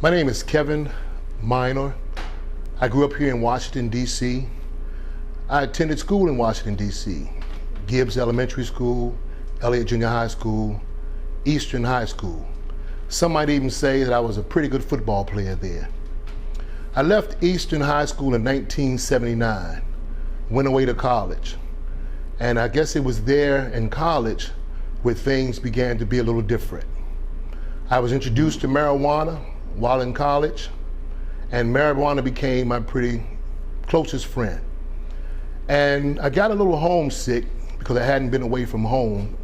My name is Kevin Minor. I grew up here in Washington, D.C. I attended school in Washington, D.C. Gibbs Elementary School, Elliott Junior High School, Eastern High School. Some might even say that I was a pretty good football player there. I left Eastern High School in 1979, went away to college. And I guess it was there in college where things began to be a little different. I was introduced to marijuana while in college, and marijuana became my pretty closest friend. And I got a little homesick because I hadn't been away from home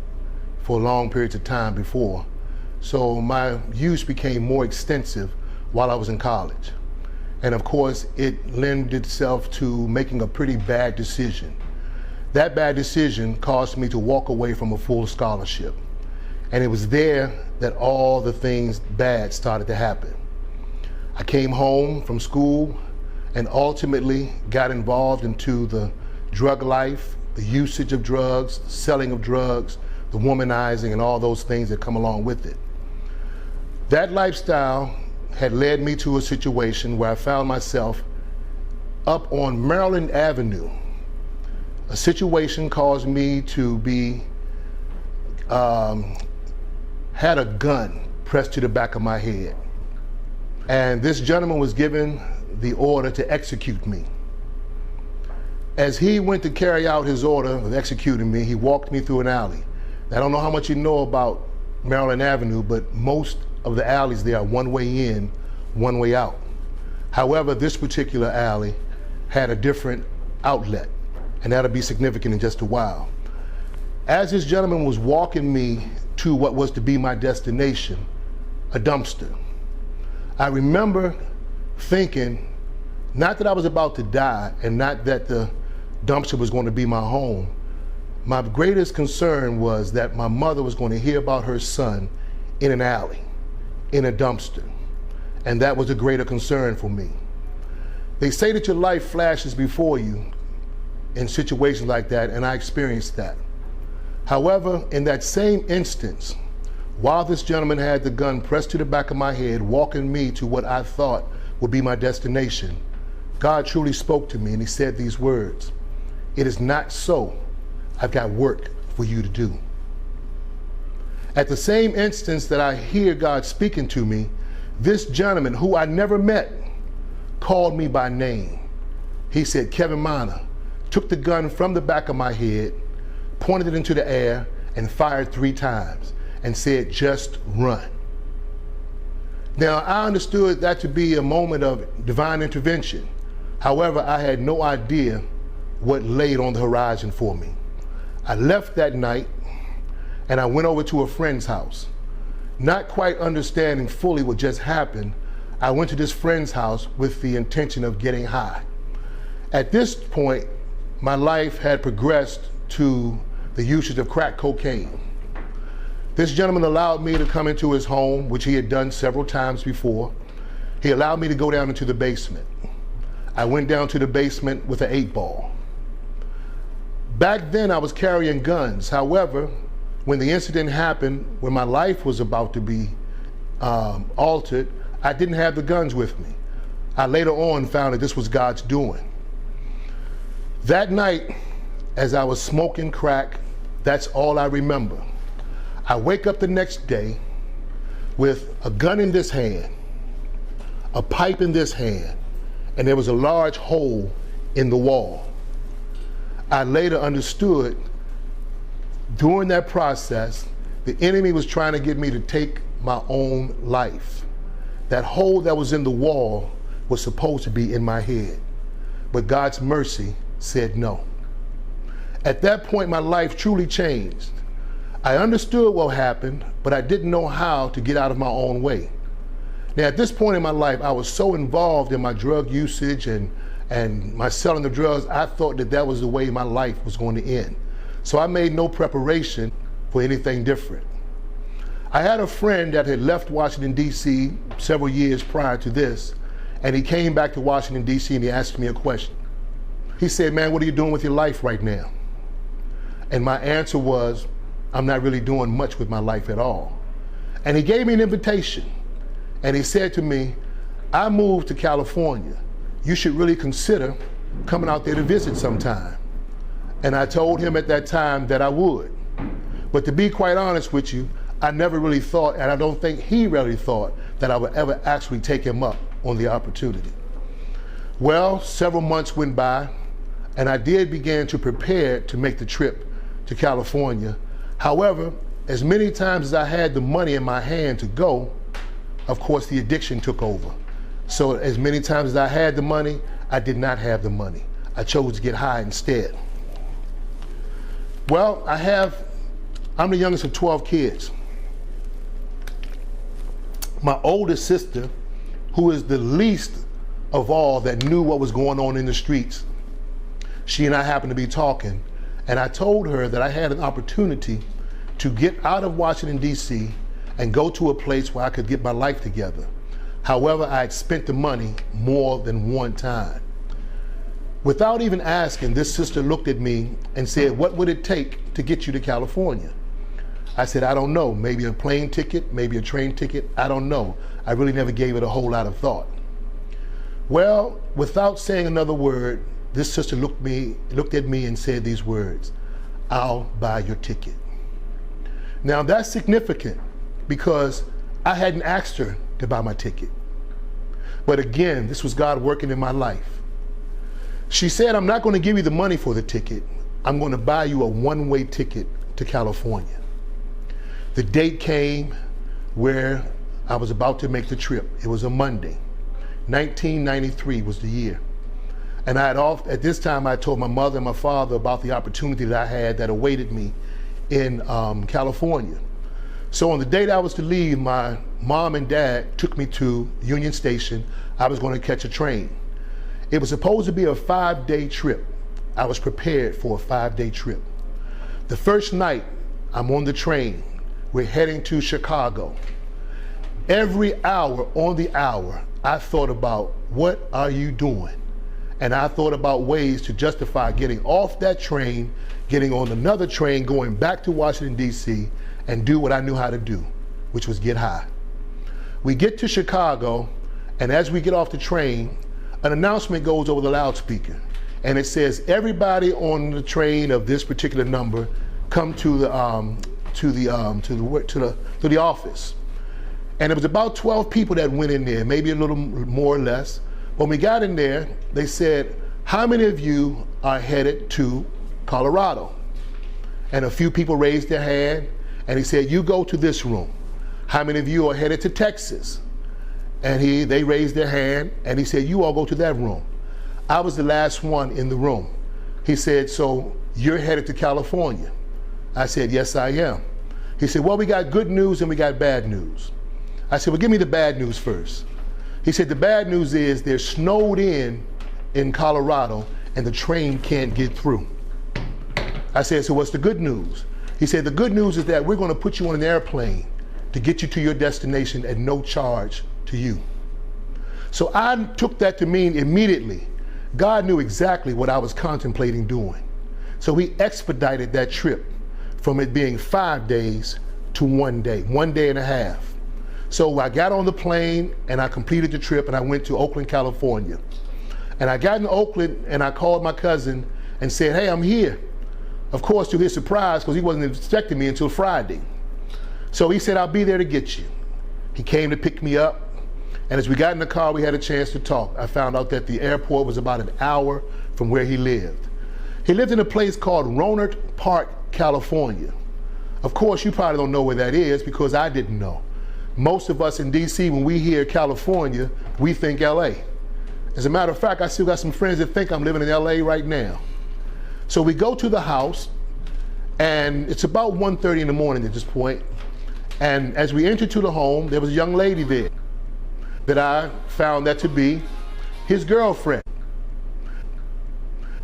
for long periods of time before. So my use became more extensive while I was in college. And of course, it lent itself to making a pretty bad decision. That bad decision caused me to walk away from a full scholarship. And it was there that all the things bad started to happen. I came home from school and ultimately got involved into the drug life, the usage of drugs, the selling of drugs, the womanizing, and all those things that come along with it. That lifestyle had led me to a situation where I found myself up on Maryland Avenue. A situation caused me to be, had a gun pressed to the back of my head. And this gentleman was given the order to execute me. As he went to carry out his order of executing me, he walked me through an alley. I don't know how much you know about Maryland Avenue, but most of the alleys there are one way in, one way out. However, this particular alley had a different outlet, and that'll be significant in just a while. As this gentleman was walking me to what was to be my destination, a dumpster, I remember thinking, not that I was about to die and not that the dumpster was going to be my home. My greatest concern was that my mother was going to hear about her son in an alley, in a dumpster. And that was a greater concern for me. They say that your life flashes before you in situations like that, and I experienced that. However, in that same instance, while this gentleman had the gun pressed to the back of my head, walking me to what I thought would be my destination, God truly spoke to me and he said these words: "It is not so. I've got work for you to do." At the same instance that I hear God speaking to me, this gentleman, who I never met, called me by name. He said, "Kevin Minor," took the gun from the back of my head, pointed it into the air, and fired 3 times, and said, "Just run." Now, I understood that to be a moment of divine intervention. However, I had no idea what laid on the horizon for me. I left that night and I went over to a friend's house. Not quite understanding fully what just happened, I went to this friend's house with the intention of getting high. At this point, my life had progressed to the usage of crack cocaine. This gentleman allowed me to come into his home, which he had done several times before. He allowed me to go down into the basement. I went down to the basement with an 8-ball. Back then I was carrying guns. However, when the incident happened, when my life was about to be altered, I didn't have the guns with me. I later on found that this was God's doing. That night, as I was smoking crack, that's all I remember. I wake up the next day with a gun in this hand, a pipe in this hand, and there was a large hole in the wall. I later understood during that process, the enemy was trying to get me to take my own life. That hole that was in the wall was supposed to be in my head, but God's mercy said no. At that point, my life truly changed. I understood what happened, but I didn't know how to get out of my own way. Now, at this point in my life, I was so involved in my drug usage and my selling of drugs, I thought that that was the way my life was going to end. So I made no preparation for anything different. I had a friend that had left Washington, D.C. several years prior to this, and he came back to Washington, D.C. and he asked me a question. He said, "Man, what are you doing with your life right now?" And my answer was, "I'm not really doing much with my life at all." And he gave me an invitation. And he said to me, I moved to California. You should really consider coming out there to visit sometime. And I told him at that time that I would. But to be quite honest with you, I never really thought, and I don't think he really thought, that I would ever actually take him up on the opportunity. Well, several months went by, and I did begin to prepare to make the trip to California. However, as many times as I had the money in my hand to go, of course the addiction took over. So as many times as I had the money, I did not have the money. I chose to get high instead. Well, I'm the youngest of 12 kids. My oldest sister, who is the least of all that knew what was going on in the streets, she and I happened to be talking, and I told her that I had an opportunity to get out of Washington, D.C. and go to a place where I could get my life together. However, I had spent the money more than one time. Without even asking, this sister looked at me and said, "What would it take to get you to California?" I said, "I don't know, maybe a plane ticket, maybe a train ticket, I don't know." I really never gave it a whole lot of thought. Well, without saying another word, this sister looked at me and said these words, "I'll buy your ticket." Now that's significant because I hadn't asked her to buy my ticket. But again, this was God working in my life. She said, "I'm not going to give you the money for the ticket. I'm going to buy you a one-way ticket to California." The date came where I was about to make the trip. It was a Monday. 1993 was the year. And at this time, I told my mother and my father about the opportunity that I had that awaited me in California. So on the date I was to leave, my mom and dad took me to Union Station. I was going to catch a train. It was supposed to be a 5-day trip. I was prepared for a 5-day trip. The first night, I'm on the train. We're heading to Chicago. Every hour on the hour, I thought about, what are you doing? And I thought about ways to justify getting off that train, getting on another train, going back to Washington, D.C., and do what I knew how to do, which was get high. We get to Chicago, and as we get off the train, an announcement goes over the loudspeaker, and it says, "Everybody on the train of this particular number, come to the office." And it was about 12 people that went in there, maybe a little more or less. When we got in there, they said, "How many of you are headed to Colorado?" And a few people raised their hand, and he said, "You go to this room." "How many of you are headed to Texas?" And they raised their hand, and he said, "You all go to that room." I was the last one in the room. He said, "So you're headed to California?" I said, "Yes, I am." He said, "Well, we got good news and we got bad news." I said, "Well, give me the bad news first." He said, "The bad news is they're snowed in Colorado and the train can't get through." I said, "So what's the good news?" He said, "The good news is that we're going to put you on an airplane to get you to your destination at no charge to you." So I took that to mean immediately, God knew exactly what I was contemplating doing. So he expedited that trip from it being 5 days to 1 day, 1 day and a half. So I got on the plane and I completed the trip and I went to Oakland, California. And I got in Oakland and I called my cousin and said, "Hey, I'm here." Of course, to his surprise, because he wasn't expecting me until Friday. So he said, "I'll be there to get you." He came to pick me up. And as we got in the car, we had a chance to talk. I found out that the airport was about an hour from where he lived. He lived in a place called Rohnert Park, California. Of course, you probably don't know where that is because I didn't know. Most of us in DC, when we hear California, we think LA. As a matter of fact, I still got some friends that think I'm living in LA right now. So we go to the house, and it's about 1:30 in the morning at this point. And as we entered to the home, there was a young lady there that I found that to be his girlfriend.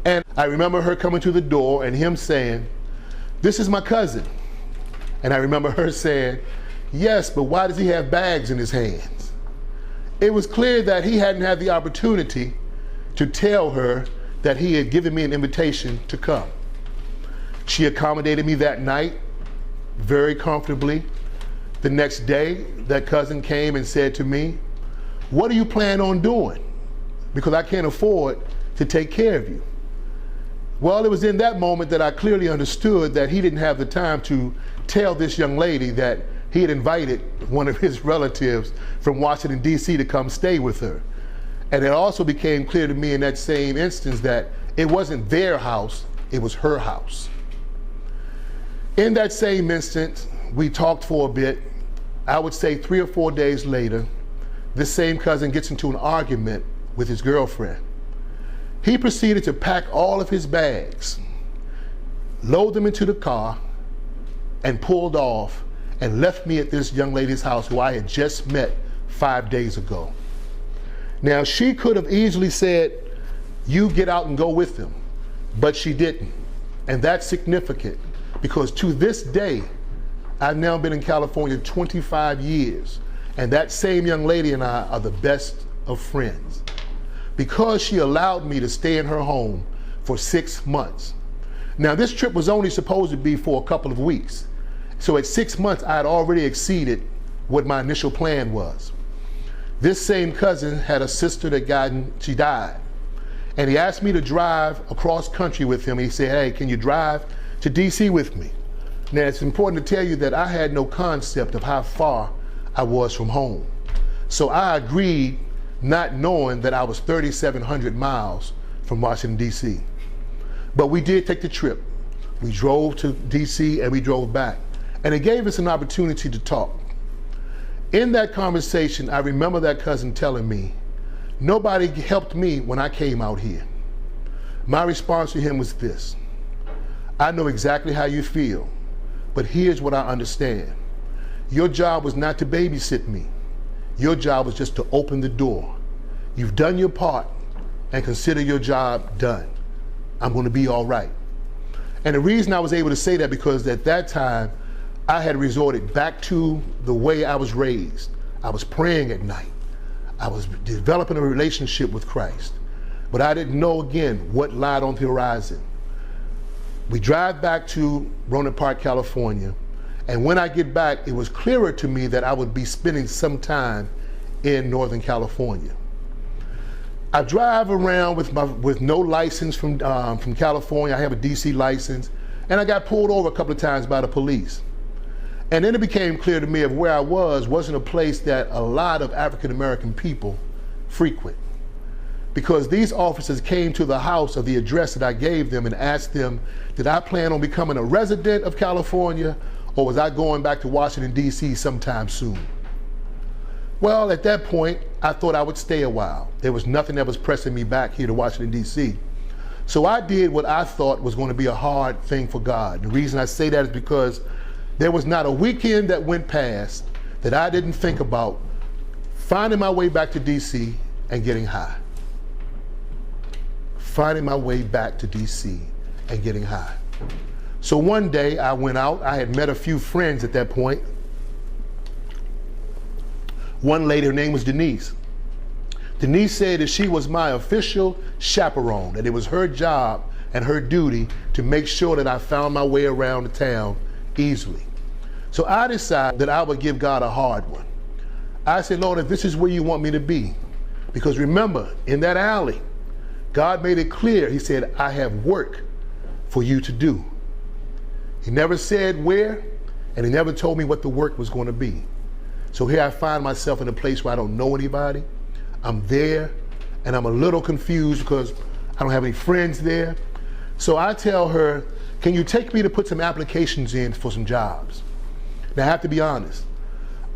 And I remember her coming to the door and him saying, "This is my cousin." And I remember her saying, "Yes, but why does he have bags in his hands?" It was clear that he hadn't had the opportunity to tell her that he had given me an invitation to come. She accommodated me that night very comfortably. The next day, that cousin came and said to me, what do you plan on doing? Because I can't afford to take care of you. Well, it was in that moment that I clearly understood that he didn't have the time to tell this young lady that he had invited one of his relatives from Washington, D.C. to come stay with her. And it also became clear to me in that same instance that it wasn't their house, it was her house. In that same instance, we talked for a bit. I would say 3 or 4 days later, this same cousin gets into an argument with his girlfriend. He proceeded to pack all of his bags, load them into the car, and pulled off and left me at this young lady's house who I had just met 5 days ago. Now, she could have easily said, you get out and go with them, but she didn't. And that's significant because to this day, I've now been in California 25 years, and that same young lady and I are the best of friends because she allowed me to stay in her home for 6 months. Now, this trip was only supposed to be for a couple of weeks. So at 6 months, I had already exceeded what my initial plan was. This same cousin had a sister that she died. And he asked me to drive across country with him. He said, hey, can you drive to DC with me? Now, it's important to tell you that I had no concept of how far I was from home. So I agreed, not knowing that I was 3,700 miles from Washington, DC. But we did take the trip. We drove to DC and we drove back. And it gave us an opportunity to talk. In that conversation, I remember that cousin telling me, nobody helped me when I came out here. My response to him was this: I know exactly how you feel, but here's what I understand. Your job was not to babysit me. Your job was just to open the door. You've done your part and consider your job done. I'm going to be all right. And the reason I was able to say that because at that time, I had resorted back to the way I was raised. I was praying at night. I was developing a relationship with Christ. But I didn't know, again, what lied on the horizon. We drive back to Rohnert Park, California. And when I get back, it was clearer to me that I would be spending some time in Northern California. I drive around with no license from California. I have a DC license. And I got pulled over a couple of times by the police. And then it became clear to me of where I wasn't a place that a lot of African-American people frequent. Because these officers came to the house of the address that I gave them and asked them, did I plan on becoming a resident of California or was I going back to Washington, D.C. sometime soon? Well, at that point, I thought I would stay a while. There was nothing that was pressing me back here to Washington, D.C. So I did what I thought was going to be a hard thing for God. The reason I say that is because there was not a weekend that went past that I didn't think about finding my way back to DC and getting high. Finding my way back to DC and getting high. So one day I went out. I had met a few friends at that point. One lady, her name was Denise. Denise said that she was my official chaperone, that it was her job and her duty to make sure that I found my way around the town easily. So I decided that I would give God a hard one. I said, Lord, if this is where you want me to be, because remember, in that alley, God made it clear. He said, I have work for you to do. He never said where, and he never told me what the work was going to be. So here I find myself in a place where I don't know anybody. I'm there, and I'm a little confused because I don't have any friends there. So I tell her, can you take me to put some applications in for some jobs? Now I have to be honest,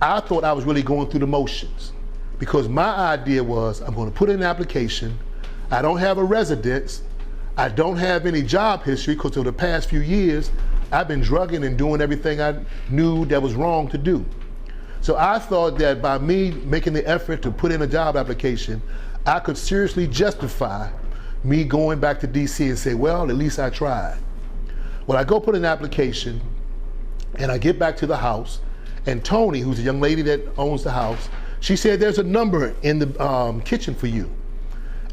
I thought I was really going through the motions because my idea was I'm going to put in an application. I don't have a residence. I don't have any job history because over the past few years, I've been drugging and doing everything I knew that was wrong to do. So I thought that by me making the effort to put in a job application, I could seriously justify me going back to DC and say, well, at least I tried. Well, I go put an application and I get back to the house and Tony, who's a young lady that owns the house, she said, there's a number in the kitchen for you.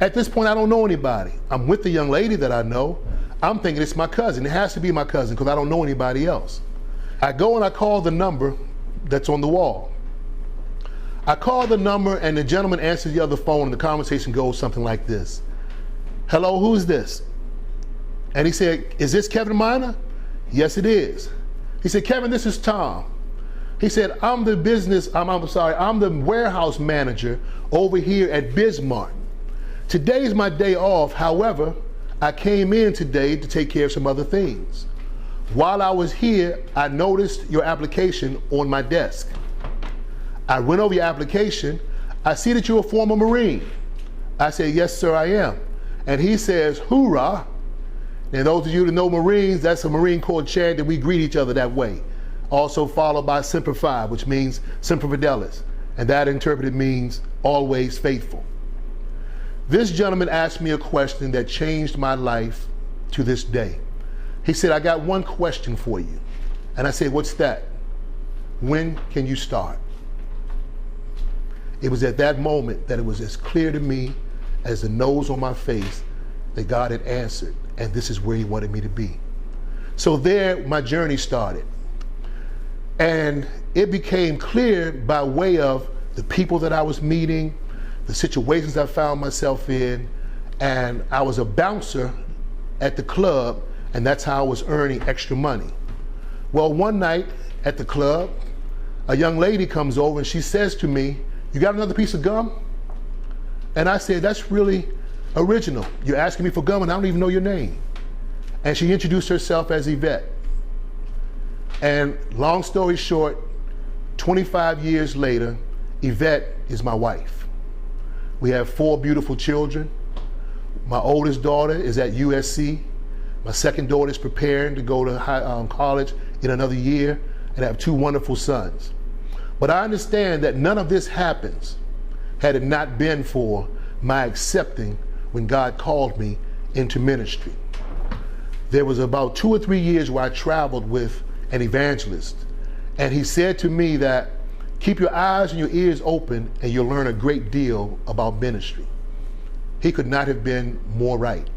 At this point, I don't know anybody. I'm with the young lady that I know. I'm thinking it's my cousin. It has to be my cousin because I don't know anybody else. I go and I call the number that's on the wall. I called the number and the gentleman answers the other phone and the conversation goes something like this. Hello, who's this? And he said, is this Kevin Minor? Yes, it is. He said, Kevin, this is Tom. He said, I'm the warehouse manager over here at Bismarck. Today is my day off. However, I came in today to take care of some other things. While I was here, I noticed your application on my desk. I went over your application. I see that you're a former Marine. I said, yes, sir, I am. And he says, hoorah. And those of you that know Marines, that's a Marine Corps chant that we greet each other that way. Also followed by Semper Fi, which means Semper Fidelis. And that interpreted means always faithful. This gentleman asked me a question that changed my life to this day. He said, I got one question for you. And I said, what's that? When can you start? It was at that moment that it was as clear to me as the nose on my face that God had answered, and this is where he wanted me to be. So there, my journey started. And it became clear by way of the people that I was meeting, the situations I found myself in, and I was a bouncer at the club, and that's how I was earning extra money. Well, one night at the club, a young lady comes over and she says to me, you got another piece of gum? And I said, that's really original. You're asking me for gum and I don't even know your name. And she introduced herself as Yvette. And long story short, 25 years later, Yvette is my wife. We have 4 beautiful children. My oldest daughter is at USC. My second daughter is preparing to go to college in another year, and I have 2 wonderful sons. But I understand that none of this happens had it not been for my accepting when God called me into ministry. There was about 2 or 3 years where I traveled with an evangelist, and he said to me that keep your eyes and your ears open and you'll learn a great deal about ministry. He could not have been more right.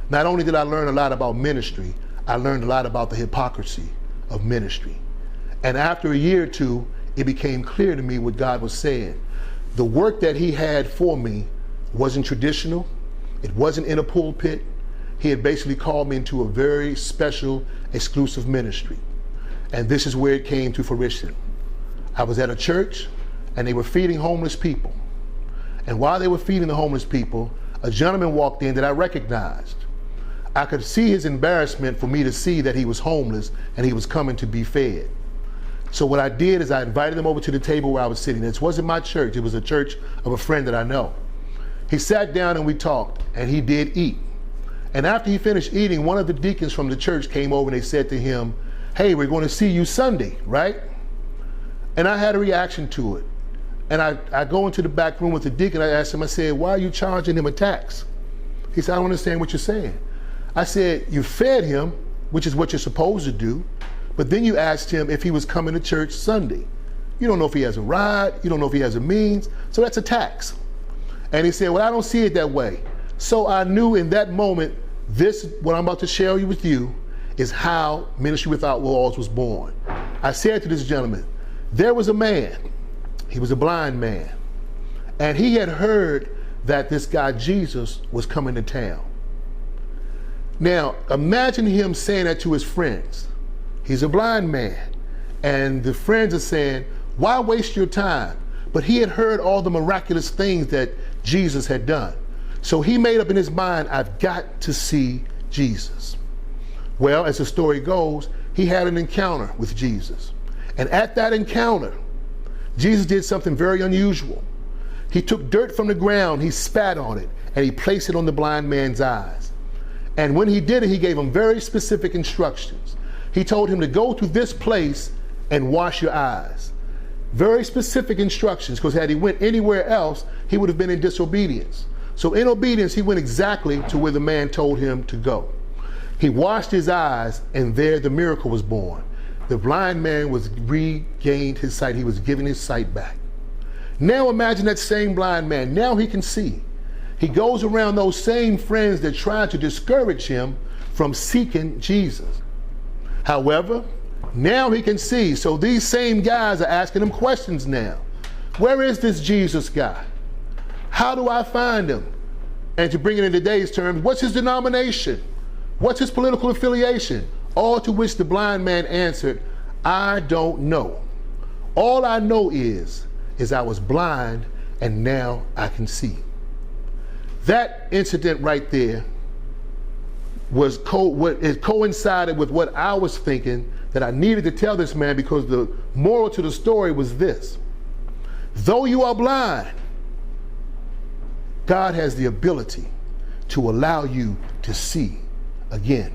Not only did I learn a lot about ministry, I learned a lot about the hypocrisy of ministry. And after a year or two, it became clear to me what God was saying. The work that he had for me wasn't traditional. It wasn't in a pulpit. He had basically called me into a very special, exclusive ministry. And this is where it came to fruition. I was at a church and they were feeding homeless people. And while they were feeding the homeless people, a gentleman walked in that I recognized. I could see his embarrassment for me to see that he was homeless and he was coming to be fed. So what I did is I invited him over to the table where I was sitting. This wasn't my church, it was a church of a friend that I know. He sat down and we talked, and he did eat. And after he finished eating, one of the deacons from the church came over and they said to him, hey, we're going to see you Sunday, right? And I had a reaction to it. And I go into the back room with the deacon, I asked him, I said, why are you charging him a tax? He said, I don't understand what you're saying. I said, you fed him, which is what you're supposed to do, but then you asked him if he was coming to church Sunday. You don't know if he has a ride, you don't know if he has a means, so that's a tax. And he said, well, I don't see it that way. So I knew in that moment, this, what I'm about to share with you, is how Ministry Without Walls was born. I said to this gentleman, there was a man, he was a blind man, and he had heard that this guy Jesus was coming to town. Now, imagine him saying that to his friends. He's a blind man, and the friends are saying, why waste your time? But he had heard all the miraculous things that Jesus had done. So he made up in his mind, I've got to see Jesus. Well, as the story goes, he had an encounter with Jesus. And at that encounter, Jesus did something very unusual. He took dirt from the ground, he spat on it, and he placed it on the blind man's eyes. And when he did it, he gave him very specific instructions. He told him to go to this place and wash your eyes. Very specific instructions, because had he went anywhere else, he would have been in disobedience. So in obedience, he went exactly to where the man told him to go. He washed his eyes, and there the miracle was born. The blind man was regained his sight. He was given his sight back. Now imagine that same blind man. Now he can see. He goes around those same friends that tried to discourage him from seeking Jesus. However, now he can see. So these same guys are asking him questions now. Where is this Jesus guy? How do I find him? And to bring it in today's terms, what's his denomination? What's his political affiliation? All to which the blind man answered, I don't know. All I know is I was blind and now I can see. That incident right there was it coincided with what I was thinking that I needed to tell this man, because the moral to the story was this: though you are blind, God has the ability to allow you to see again.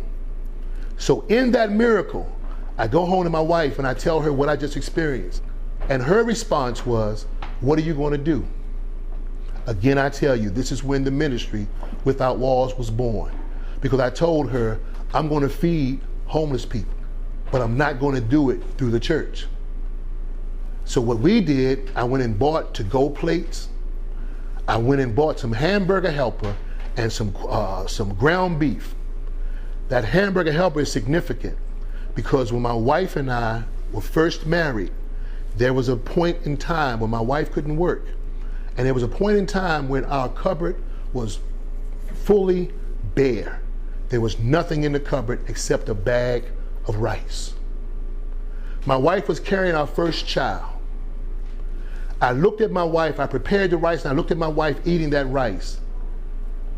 So in that miracle, I go home to my wife and I tell her what I just experienced. And her response was, what are you going to do? Again, I tell you, this is when the ministry Without Walls was born. Because I told her, I'm going to feed homeless people, but I'm not going to do it through the church. So what we did, I went and bought to-go plates. I went and bought some hamburger helper and some ground beef. That hamburger helper is significant because when my wife and I were first married, there was a point in time when my wife couldn't work. And there was a point in time when our cupboard was fully bare. There was nothing in the cupboard except a bag of rice. My wife was carrying our first child. I looked at my wife, I prepared the rice, and I looked at my wife eating that rice.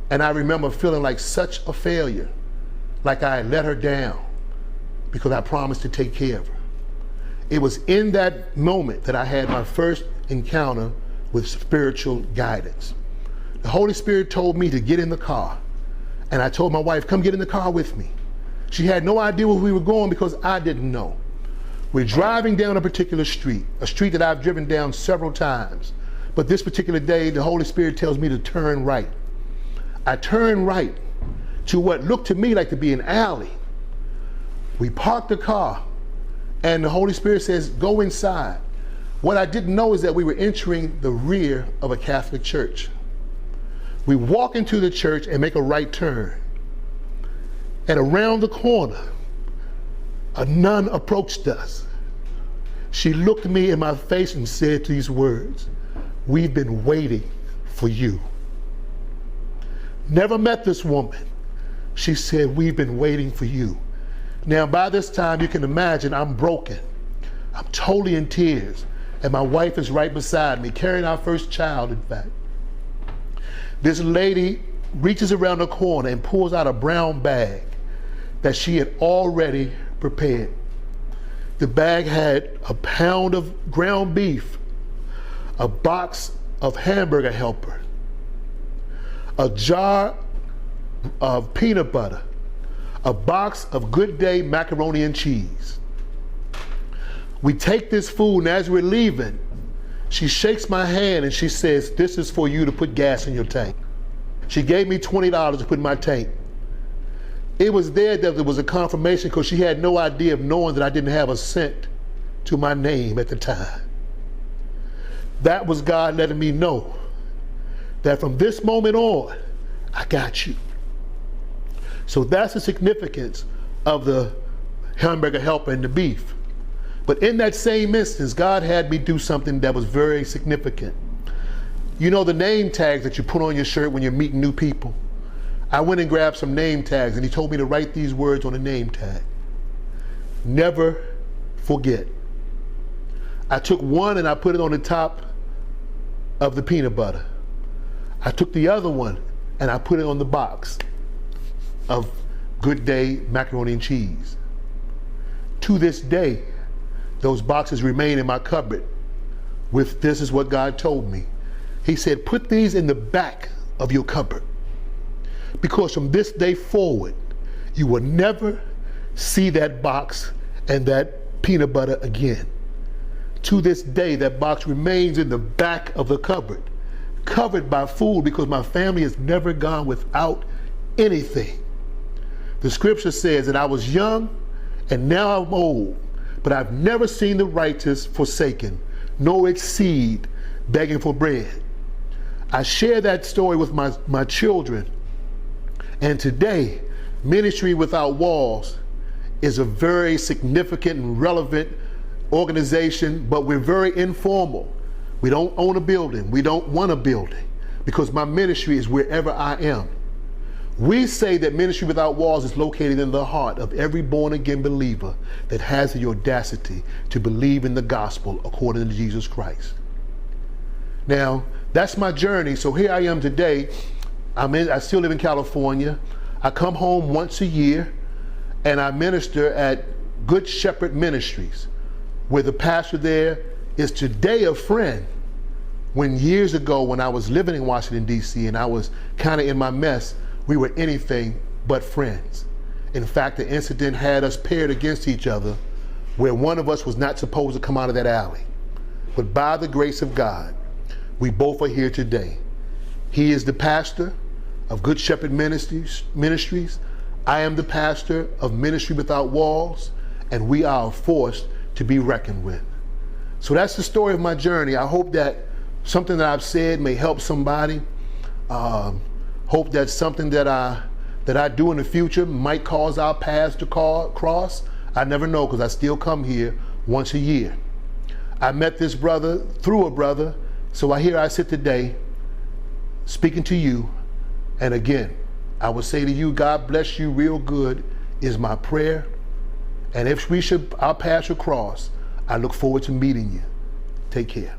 And I remember feeling like such a failure, like I had let her down because I promised to take care of her. It was in that moment that I had my first encounter with spiritual guidance. The Holy Spirit told me to get in the car. And I told my wife, come get in the car with me. She had no idea where we were going because I didn't know. We're driving down a particular street, a street that I've driven down several times. But this particular day, the Holy Spirit tells me to turn right. I turn right to what looked to me like to be an alley. We parked the car and the Holy Spirit says, go inside. What I didn't know is that we were entering the rear of a Catholic church. We walk into the church and make a right turn. And around the corner, a nun approached us. She looked me in my face and said these words, we've been waiting for you. Never met this woman. She said, we've been waiting for you. Now, by this time, you can imagine I'm broken. I'm totally in tears. And my wife is right beside me, carrying our first child, in fact. This lady reaches around the corner and pulls out a brown bag that she had already prepared. The bag had a pound of ground beef, a box of hamburger helper, a jar of peanut butter, a box of Good Day macaroni and cheese. We take this food, and as we're leaving, she shakes my hand and she says, this is for you to put gas in your tank. She gave me $20 to put in my tank. It was there that there was a confirmation because she had no idea of knowing that I didn't have a cent to my name at the time. That was God letting me know that from this moment on, I got you. So that's the significance of the hamburger helper and the beef. But in that same instance, God had me do something that was very significant. You know the name tags that you put on your shirt when you're meeting new people? I went and grabbed some name tags and he told me to write these words on a name tag. Never forget. I took one and I put it on the top of the peanut butter. I took the other one and I put it on the box of Good Day macaroni and cheese. To this day, those boxes remain in my cupboard with this is what God told me. He said, put these in the back of your cupboard because from this day forward, you will never see that box and that peanut butter again. To this day, that box remains in the back of the cupboard, covered by food because my family has never gone without anything. The scripture says that I was young and now I'm old, but I've never seen the righteous forsaken, nor its seed begging for bread. I share that story with my children. And today, Ministry Without Walls is a very significant and relevant organization, but we're very informal. We don't own a building. We don't want a building, because my ministry is wherever I am. We say that Ministry Without Walls is located in the heart of every born-again believer that has the audacity to believe in the gospel according to Jesus Christ. Now, that's my journey. So here I am today. I still live in California. I come home once a year, and I minister at Good Shepherd Ministries, where the pastor there is today a friend. When years ago, when I was living in Washington, D.C., and I was kind of in my mess, we were anything but friends. In fact, the incident had us paired against each other, where one of us was not supposed to come out of that alley. But by the grace of God, we both are here today. He is the pastor of Good Shepherd Ministries. I am the pastor of Ministry Without Walls, and we are a force to be reckoned with. So that's the story of my journey. I hope that something that I've said may help somebody. Hope that something that I do in the future might cause our paths to cross. I never know, because I still come here once a year. I met this brother through a brother, so here I sit today speaking to you. And again, I would say to you, God bless you real good is my prayer. And if our paths should cross, I look forward to meeting you. Take care.